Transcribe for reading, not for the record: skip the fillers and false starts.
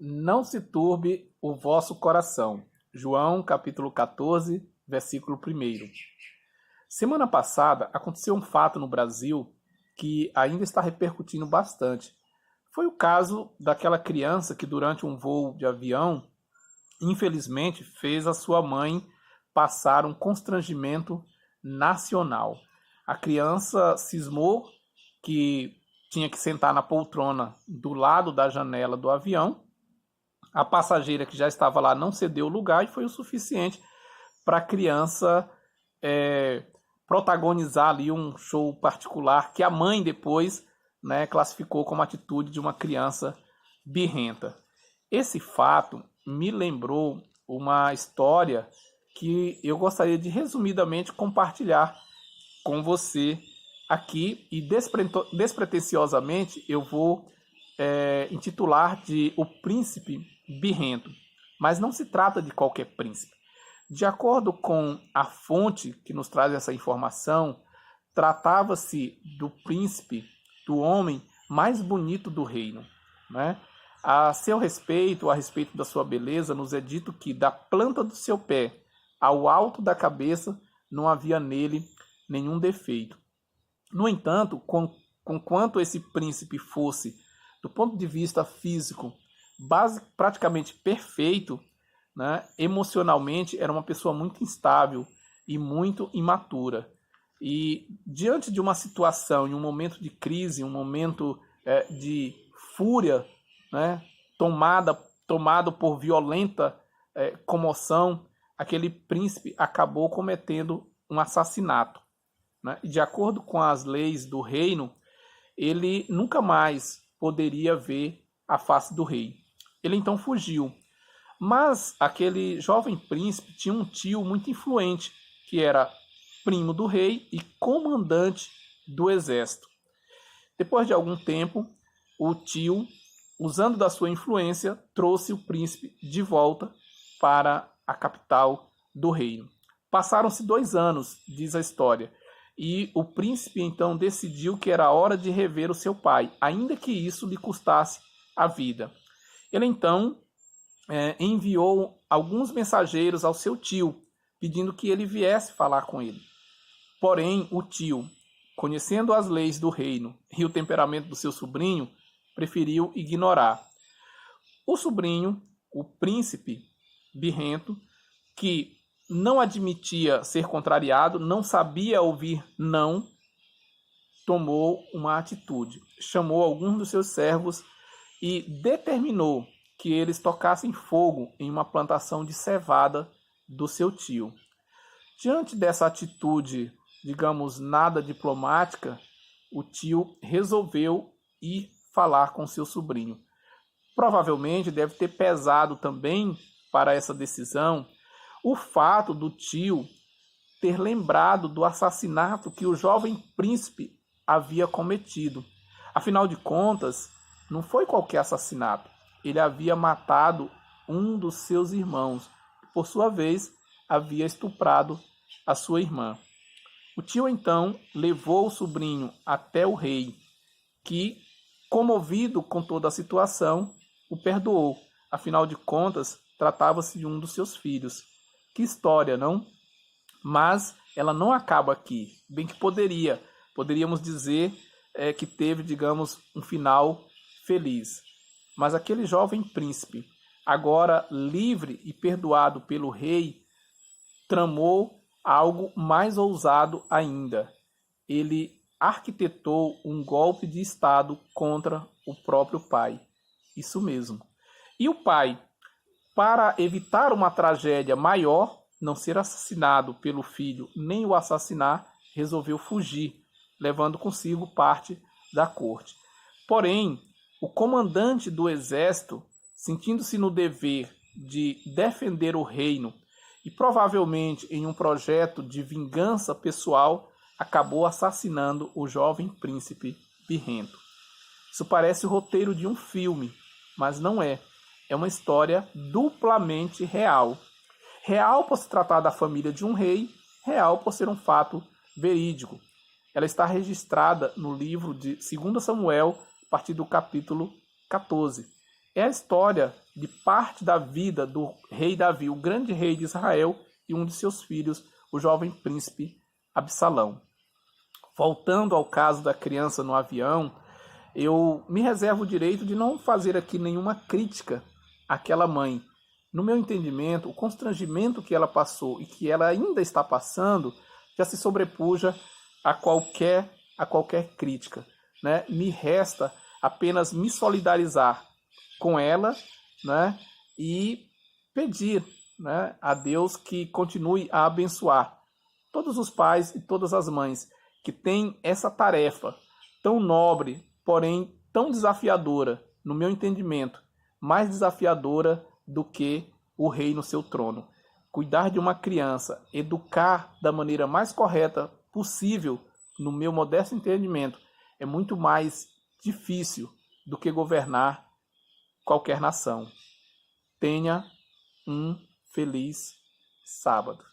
Não se turbe o vosso coração. João, capítulo 14, versículo 1. Semana passada aconteceu um fato no Brasil que ainda está repercutindo bastante. Foi o caso daquela criança que durante um voo de avião, infelizmente, fez a sua mãe passar um constrangimento nacional. A criança cismou que tinha que sentar na poltrona do lado da janela do avião. A passageira que já estava lá não cedeu o lugar e foi o suficiente para a criança protagonizar ali um show particular que a mãe depois, classificou como atitude de uma criança birrenta. Esse fato me lembrou uma história que eu gostaria de resumidamente compartilhar com você aqui e despretensiosamente eu vou intitular de O Príncipe Birrento. Mas não se trata de qualquer príncipe. De acordo com a fonte que nos traz essa informação, tratava-se do príncipe, do homem mais bonito do reino, né? A seu respeito, a respeito da sua beleza, nos é dito que da planta do seu pé ao alto da cabeça não havia nele nenhum defeito. No entanto, conquanto esse príncipe fosse, do ponto de vista físico, praticamente perfeito, né, emocionalmente era uma pessoa muito instável e muito imatura. E diante de uma situação, em um momento de crise, um momento de fúria, né, tomado por violenta comoção, aquele príncipe acabou cometendo um assassinato. Né? E de acordo com as leis do reino, ele nunca mais poderia ver a face do rei. Ele então fugiu. Mas aquele jovem príncipe tinha um tio muito influente, que era primo do rei e comandante do exército. Depois de algum tempo, o tio, usando da sua influência, trouxe o príncipe de volta para a capital do reino. Passaram-se 2 anos, diz a história, e o príncipe então decidiu que era hora de rever o seu pai, ainda que isso lhe custasse a vida. Ele então enviou alguns mensageiros ao seu tio, pedindo que ele viesse falar com ele. Porém, o tio, conhecendo as leis do reino e o temperamento do seu sobrinho, preferiu ignorar. O sobrinho, o príncipe birrento, que não admitia ser contrariado, não sabia ouvir não, tomou uma atitude. Chamou alguns dos seus servos e determinou que eles tocassem fogo em uma plantação de cevada do seu tio. Diante dessa atitude, digamos, nada diplomática, o tio resolveu ir falar com seu sobrinho. Provavelmente deve ter pesado também para essa decisão o fato do tio ter lembrado do assassinato que o jovem príncipe havia cometido. Afinal de contas, não foi qualquer assassinato. Ele havia matado um dos seus irmãos, que por sua vez havia estuprado a sua irmã. O tio então levou o sobrinho até o rei, que, comovido com toda a situação, o perdoou. Afinal de contas, tratava-se de um dos seus filhos. Que história, não? Mas ela não acaba aqui. Bem que poderíamos dizer que teve, digamos, um final feliz. Mas aquele jovem príncipe, agora livre e perdoado pelo rei, tramou algo mais ousado ainda. Ele arquitetou um golpe de Estado contra o próprio pai. Isso mesmo. E o pai, para evitar uma tragédia maior, não ser assassinado pelo filho nem o assassinar, resolveu fugir, levando consigo parte da corte. Porém, o comandante do exército, sentindo-se no dever de defender o reino e provavelmente em um projeto de vingança pessoal, acabou assassinando o jovem príncipe birrento. Isso parece o roteiro de um filme, mas não é. É uma história duplamente real. Real por se tratar da família de um rei, real por ser um fato verídico. Ela está registrada no livro de 2 Samuel, a partir do capítulo 14. É a história de parte da vida do rei Davi, o grande rei de Israel, e um de seus filhos, o jovem príncipe Absalão. Voltando ao caso da criança no avião, eu me reservo o direito de não fazer aqui nenhuma crítica àquela mãe. No meu entendimento, o constrangimento que ela passou e que ela ainda está passando já se sobrepuja a qualquer crítica, né? Me resta apenas me solidarizar com ela, né? E pedir, né, a Deus que continue a abençoar todos os pais e todas as mães que têm essa tarefa tão nobre, porém tão desafiadora, no meu entendimento, mais desafiadora do que o rei no seu trono. Cuidar de uma criança, educar da maneira mais correta possível, no meu modesto entendimento, é muito mais difícil do que governar qualquer nação. Tenha um feliz sábado.